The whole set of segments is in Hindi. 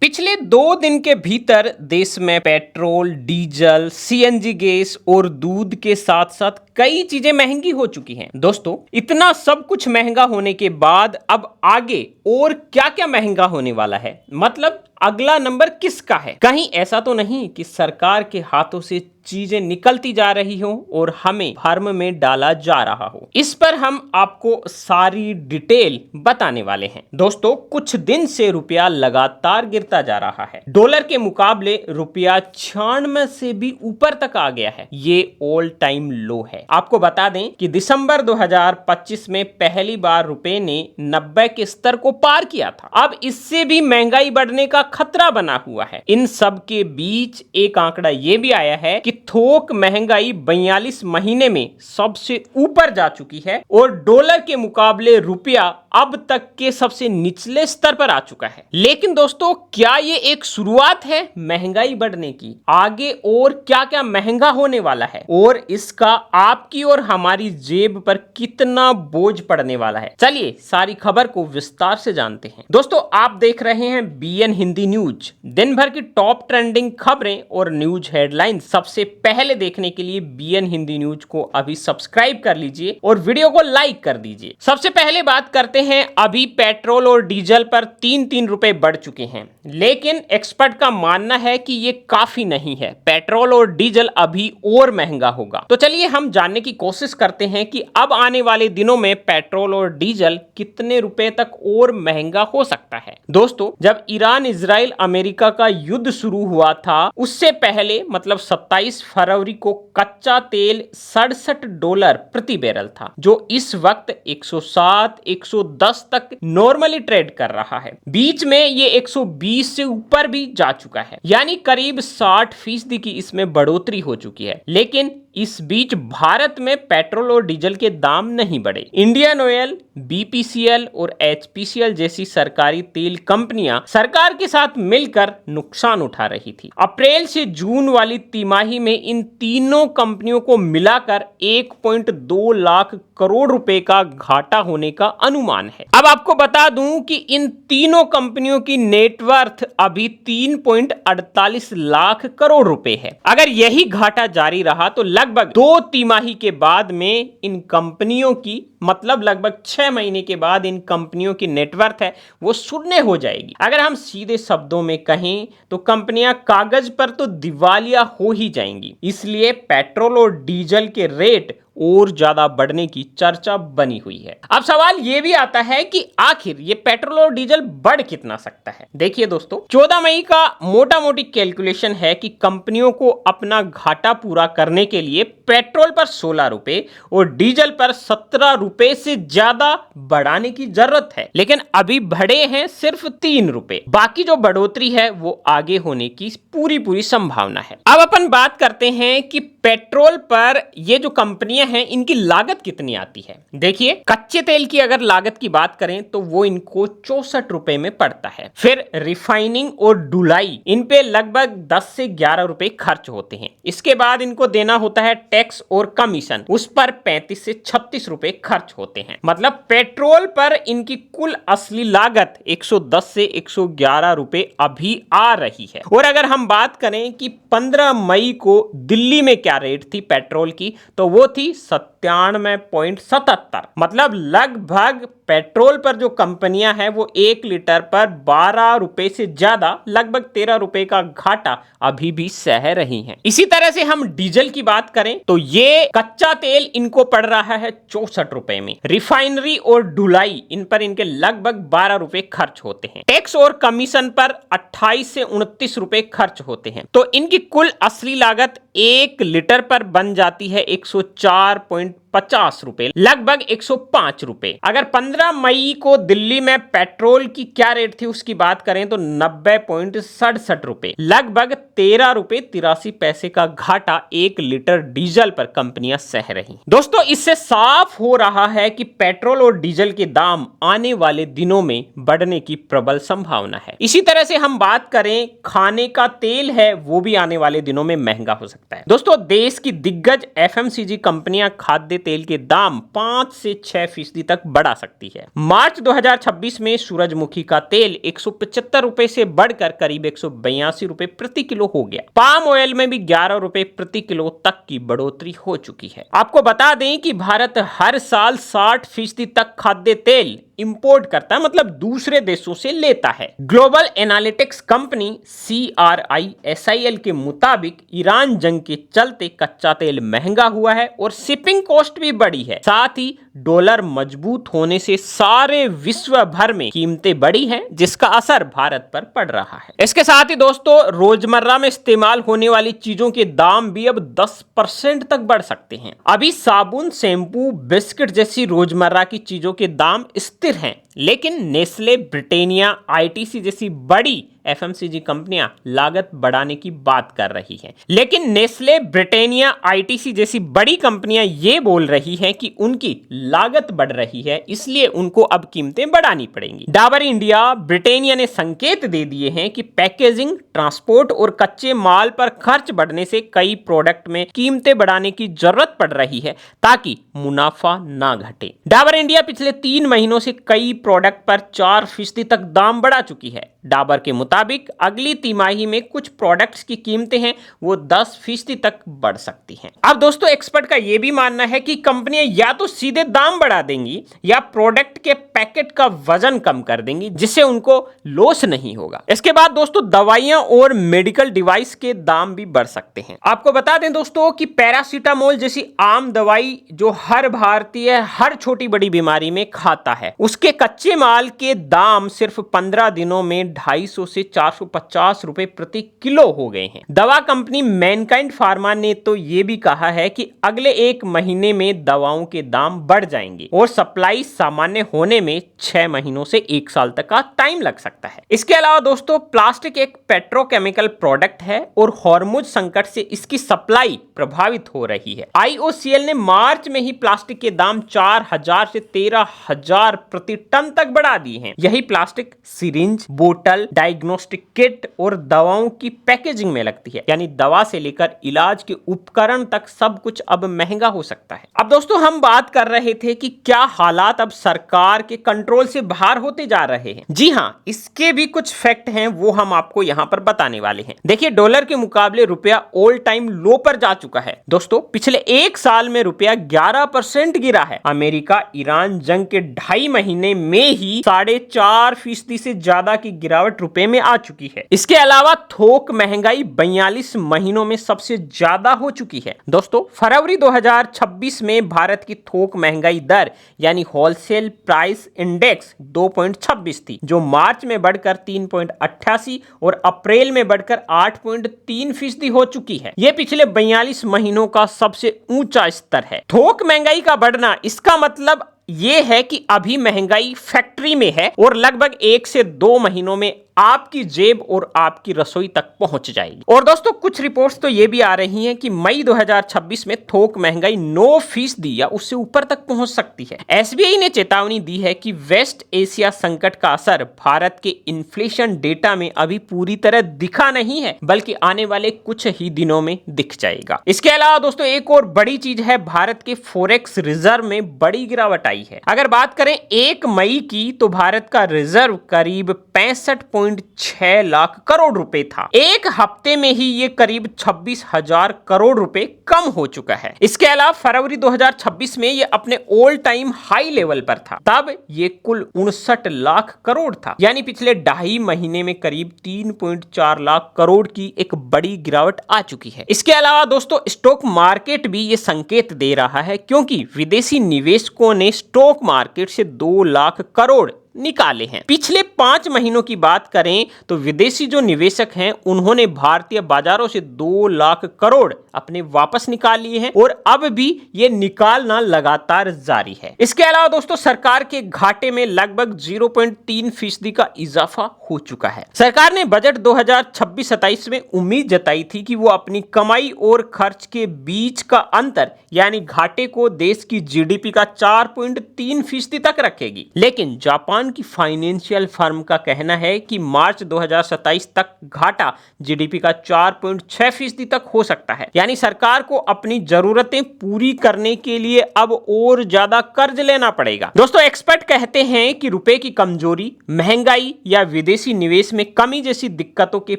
पिछले 2 दिन के भीतर देश में पेट्रोल, डीजल, सीएनजी गैस और दूध के साथ साथ कई चीजें महंगी हो चुकी हैं। दोस्तों, इतना सब कुछ महंगा होने के बाद अब आगे और क्या-क्या महंगा होने वाला है? मतलब अगला नंबर किसका है? कहीं ऐसा तो नहीं कि सरकार के हाथों से चीजें निकलती जा रही हो और हमें भर्म में डाला जा रहा हो। इस पर हम आपको सारी डिटेल बताने वाले हैं। दोस्तों, कुछ दिन से रुपया लगातार गिरता जा रहा है। डॉलर के मुकाबले रुपया 96 से भी ऊपर तक आ गया है। ये ऑल टाइम लो है। आपको बता दें कि दिसंबर 2025 में पहली बार रुपए ने 90 के स्तर को पार किया था। अब इससे भी महंगाई बढ़ने का खतरा बना हुआ है। इन सब के बीच एक आंकड़ा यह भी आया है कि थोक महंगाई 42 महीने में सबसे ऊपर जा चुकी है और डॉलर के मुकाबले रुपया अब तक के सबसे निचले स्तर पर आ चुका है। लेकिन दोस्तों, क्या ये एक शुरुआत है महंगाई बढ़ने की? आगे और क्या-क्या महंगा होने वाला है और इसका आपकी और हमारी जेब पर कितना बोझ पड़ने वाला है? चलिए सारी खबर को विस्तार से जानते हैं। दोस्तों, आप देख रहे हैं बीएन हिंदी न्यूज। दिन भर की टॉप ट्रेंडिंग खबरें और न्यूज हेडलाइन सबसे पहले देखने के लिए बीएन हिंदी न्यूज को अभी सब्सक्राइब कर लीजिए और वीडियो को लाइक कर दीजिए। सबसे पहले बात करते हैं, अभी पेट्रोल और डीजल पर 3-3 रुपए बढ़ चुके हैं, लेकिन एक्सपर्ट का मानना है कि ये काफी नहीं है। पेट्रोल और डीजल अभी और महंगा होगा। तो चलिए हम जानने की कोशिश करते हैं कि अब आने वाले दिनों में पेट्रोल और डीजल कितने रुपए तक और महंगा हो सकता है। दोस्तों, जब ईरान, इजराइल, अमेरिका का युद्ध शुरू हुआ था, उससे पहले मतलब 27 फरवरी को कच्चा तेल $67 प्रति बैरल था, जो इस वक्त 107-110 तक नॉर्मली ट्रेड कर रहा है। बीच में ये 120 से ऊपर भी जा चुका है, यानी करीब 60% की इसमें बढ़ोतरी हो चुकी है। लेकिन इस बीच भारत में पेट्रोल और डीजल के दाम नहीं बढ़े। इंडियन ऑयल, बीपीसीएल और एचपीसीएल जैसी सरकारी तेल कंपनियां सरकार के साथ मिलकर नुकसान उठा रही थी। अप्रैल से जून वाली तिमाही में इन तीनों कंपनियों को मिलाकर 1.2 लाख करोड़ रुपए का घाटा होने का अनुमान है। अब आपको बता दूं कि इन तीनों कंपनियों की नेटवर्थ अभी 3.48 लाख करोड़ रुपए है। अगर यही घाटा जारी रहा तो लगभग 2 तिमाही के बाद में इन कंपनियों की, मतलब लगभग 6 महीने के बाद इन कंपनियों की नेटवर्थ है वो शून्य हो जाएगी। अगर हम सीधे शब्दों में कहें तो कंपनियां कागज पर तो दिवालिया हो ही जाएंगी। इसलिए पेट्रोल और डीजल के रेट और ज्यादा बढ़ने की चर्चा बनी हुई है। अब सवाल यह भी आता है कि आखिर ये पेट्रोल और डीजल बढ़ कितना सकता है। देखिए दोस्तों, 14 मई का मोटा मोटी कैलकुलेशन है कि कंपनियों को अपना घाटा पूरा करने के लिए पेट्रोल पर 16 रुपए और डीजल पर 17 रुपए से ज्यादा बढ़ाने की जरूरत है। लेकिन अभी बढ़े हैं सिर्फ 3 रुपए। बाकी जो बढ़ोतरी है वो आगे होने की पूरी संभावना है। अब अपन बात करते हैं कि पेट्रोल पर ये जो कंपनियां हैं इनकी लागत कितनी आती है। देखिए, कच्चे तेल की अगर लागत की बात करें तो वो इनको 64 रुपए में पड़ता है। फिर रिफाइनिंग और ढुलाई, इन पे लगभग 10 से 11 रुपए खर्च होते हैं। इसके बाद इनको देना होता है टैक्स और कमीशन, उस पर 35 से 36 रुपए खर्च होते हैं। मतलब पेट्रोल पर इनकी कुल असली लागत 110 से 111 रुपए अभी आ रही है। और अगर हम बात करें कि 15 मई को दिल्ली में क्या रेट थी पेट्रोल की, तो वो थी 97.77। मतलब लगभग पेट्रोल पर जो कंपनियां हैं वो 1 लीटर पर 12 रुपए से ज्यादा, लगभग 13 रुपए का घाटा अभी भी सह रही हैं। इसी तरह से हम डीजल की बात करें तो ये कच्चा तेल इनको पड़ रहा है 64 रुपए में। रिफाइनरी और ढुलाई, इन पर इनके लगभग 12 रुपए खर्च होते हैं। टैक्स और कमीशन पर 28 से 29 रुपए खर्च होते हैं। तो इनकी कुल असली लागत 1 लीटर पर बन जाती है 104.50 रुपए, लगभग 105 रुपए। अगर 15 मई को दिल्ली में पेट्रोल की क्या रेट थी उसकी बात करें तो 90.67 रुपए, लगभग 13 रुपए 83 पैसे का घाटा 1 लीटर डीजल पर कंपनियां सह रही। दोस्तों, इससे साफ हो रहा है कि पेट्रोल और डीजल के दाम आने वाले दिनों में बढ़ने की प्रबल संभावना है। इसी तरह से हम बात करें, खाने का तेल है वो भी आने वाले दिनों में महंगा हो सकता है। दोस्तों, देश की दिग्गज एफएमसीजी कंपनियां खाद्य तेल के दाम 5 से 6% तक बढ़ा सकती है। मार्च 2026 में सूरजमुखी का तेल 175 रुपए से बढ़कर करीब 182 रुपए प्रति किलो हो गया। पाम ऑयल में भी 11 रुपए प्रति किलो तक की बढ़ोतरी हो चुकी है। आपको बता दें कि भारत हर साल 60% तक खाद्य तेल इंपोर्ट करता है, मतलब दूसरे देशों से लेता है। ग्लोबल एनालिटिक्स कंपनी CRISIL के मुताबिक ईरान जंग के चलते कच्चा तेल महंगा हुआ है और शिपिंग कॉस्ट भी बढ़ी है। साथ ही डॉलर मजबूत होने से सारे विश्व भर में कीमतें बढ़ी हैं, जिसका असर भारत पर पड़ रहा है। इसके साथ ही दोस्तों, रोजमर्रा में इस्तेमाल होने वाली चीजों के दाम भी अब 10% तक बढ़ सकते हैं। अभी साबुन, शैम्पू, बिस्किट जैसी रोजमर्रा की चीजों के दाम स्थिर हैं, लेकिन नेस्ले, ब्रिटानिया, ITC जैसी बड़ी FMCG कंपनियां लागत बढ़ाने की बात कर रही हैं। लेकिन नेस्ले, ब्रिटानिया, ITC जैसी बड़ी कंपनियां ये बोल रही हैं कि उनकी लागत बढ़ रही है, इसलिए उनको अब कीमतें बढ़ानी पड़ेंगी। डाबर इंडिया, ब्रिटानिया ने संकेत दे दिए हैं कि पैकेजिंग, ट्रांसपोर्ट और कच्चे माल पर खर्च बढ़ने से कई प्रोडक्ट में कीमतें बढ़ाने की जरूरत पड़ रही है ताकि मुनाफा ना घटे। डाबर इंडिया पिछले 3 महीनों से कई प्रोडक्ट पर 4% तक दाम बढ़ा चुकी है। डाबर के मुताबिक अगली तिमाही में कुछ प्रोडक्ट्स की कीमतें हैं वो 10% तक बढ़ सकती हैं। अब दोस्तों, एक्सपर्ट का यह भी मानना है कि कंपनियां या तो सीधे दाम बढ़ा देंगी या प्रोडक्ट के पैकेट का वजन कम कर देंगी, जिससे उनको लॉस नहीं होगा। इसके बाद दोस्तों, दवाइयां और मेडिकल डिवाइस के दाम भी बढ़ सकते हैं। आपको बता दें दोस्तों कि पैरासीटामोल जैसी आम दवाई जो हर भारतीय हर छोटी बड़ी बीमारी में खाता है, उसके कच्चे माल के दाम सिर्फ 15 दिनों में 250 से 450 रुपए प्रति किलो हो गए हैं। दवा कंपनी मैनकाइंड फार्मा ने तो यह भी कहा है कि अगले 1 महीने में दवाओं के दाम बढ़ जाएंगे और सप्लाई सामान्य होने में 6 महीनों से 1 साल तक का टाइम लग सकता है। इसके अलावा दोस्तों, प्लास्टिक एक पेट्रोकेमिकल प्रोडक्ट है और हॉर्मुज संकट से इसकी सप्लाई प्रभावित हो रही है। IOCL ने मार्च में ही प्लास्टिक के दाम 4000 से 13000 प्रति टन तक बढ़ा दिए हैं। यही प्लास्टिक सिरिंज, बोतल, डायग्नोस्टिक किट और दवाओं की पैकेजिंग में लगती है, यानी दवा से लेकर इलाज के उपकरण तक सब कुछ अब महंगा हो सकता है। अब दोस्तों, हम बात कर रहे थे कि क्या हालात अब सरकार के कंट्रोल से बाहर होते जा रहे हैं। जी हां, इसके भी कुछ फैक्ट हैं, वो हम आपको यहां पर बताने वाले हैं। देखिए, डॉलर के मुकाबले रुपया ऑल टाइम लो पर जा चुका है। दोस्तों, पिछले 1 साल में रुपया 11% गिरा है। अमेरिका ईरान जंग के 2.5 महीने में ही 4.5% से ज्यादा की गिरावट रुपए में आ चुकी है। इसके अलावा थोक महंगाई 42 महीनों में सबसे ज्यादा हो चुकी है। दोस्तों, फरवरी 2026 में भारत की थोक महंगाई दर यानी होलसेल प्राइस इंडेक्स 2.26 थी, जो मार्च में बढ़कर 3.88 और अप्रैल में बढ़कर 8.3% हो चुकी है। यह पिछले 42 महीनों का सबसे ऊंचा स्तर है। थोक महंगाई का बढ़ना, इसका मतलब ये है कि अभी महंगाई फैक्ट्री में है और लगभग 1 से 2 महीनों में आपकी जेब और आपकी रसोई तक पहुंच जाएगी। और दोस्तों, कुछ रिपोर्ट्स तो ये भी आ रही हैं कि मई 2026 में थोक महंगाई 9% या उससे ऊपर तक पहुंच सकती है। SBI ने चेतावनी दी है कि वेस्ट एशिया संकट का असर भारत के इन्फ्लेशन डेटा में अभी पूरी तरह दिखा नहीं है, बल्कि आने वाले कुछ ही दिनों में दिख जाएगा। इसके अलावा दोस्तों, एक और बड़ी चीज है, भारत के फॉरेक्स रिजर्व में बड़ी गिरावट आई है। अगर बात करें 1 मई की, तो भारत का रिजर्व करीब 65.6 लाख करोड़ रुपए था। एक हफ्ते में ही ये करीब 26,000 करोड़ रुपए कम हो चुका है। इसके अलावा फरवरी 2026 में ये अपने ऑल टाइम हाई लेवल पर था, तब ये कुल 59 लाख करोड़ था, यानी पिछले 2.5 महीने में करीब 3.4 लाख करोड़ की एक बड़ी गिरावट आ चुकी है। इसके अलावा दोस्तों, स्टॉक मार्केट भी ये संकेत दे रहा है, क्योंकि विदेशी निवेशकों ने स्टॉक मार्केट से 2 लाख करोड़ निकाले हैं। पिछले 5 महीनों की बात करें तो विदेशी जो निवेशक हैं, उन्होंने भारतीय बाजारों से 2 लाख करोड़ अपने वापस निकाल लिए हैं और अब भी ये निकालना लगातार जारी है। इसके अलावा दोस्तों, सरकार के घाटे में लगभग 0.3% का इजाफा हो चुका है। सरकार ने बजट 2026-27 में उम्मीद जताई थी कि वो अपनी कमाई और खर्च के बीच का अंतर यानी घाटे को देश की GDP का 4.3% तक रखेगी, लेकिन जापान जापान की फाइनेंशियल फर्म का कहना है कि मार्च 2027 तक घाटा जीडीपी का 4.6% तक हो सकता है। यानी सरकार को अपनी जरूरतें पूरी करने के लिए अब और ज्यादा कर्ज लेना पड़ेगा। दोस्तों, एक्सपर्ट कहते हैं कि रुपए की कमजोरी, महंगाई या विदेशी निवेश में कमी जैसी दिक्कतों के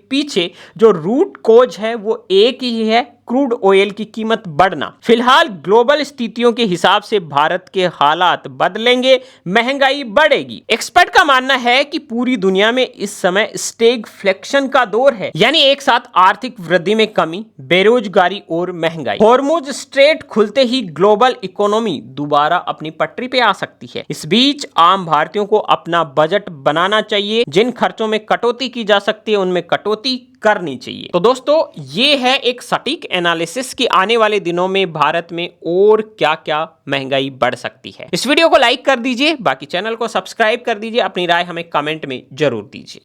पीछे जो रूट कॉज है वो एक ही है, क्रूड ऑयल की कीमत बढ़ना। फिलहाल ग्लोबल स्थितियों के हिसाब से भारत के हालात बदलेंगे, महंगाई बढ़ेगी। एक्सपर्ट का मानना है कि पूरी दुनिया में इस समय स्टैगफ्लेशन का दौर है, यानी एक साथ आर्थिक वृद्धि में कमी, बेरोजगारी और महंगाई। हॉर्मुज स्ट्रेट खुलते ही ग्लोबल इकोनॉमी दोबारा अपनी पटरी पे आ सकती है। इस बीच आम भारतीयों को अपना बजट बनाना चाहिए। जिन खर्चों में कटौती की जा सकती है उनमें कटौती करनी चाहिए। तो दोस्तों, ये है एक सटीक एनालिसिस कि आने वाले दिनों में भारत में और क्या क्या महंगाई बढ़ सकती है। इस वीडियो को लाइक कर दीजिए, बाकी चैनल को सब्सक्राइब कर दीजिए, अपनी राय हमें कमेंट में जरूर दीजिए।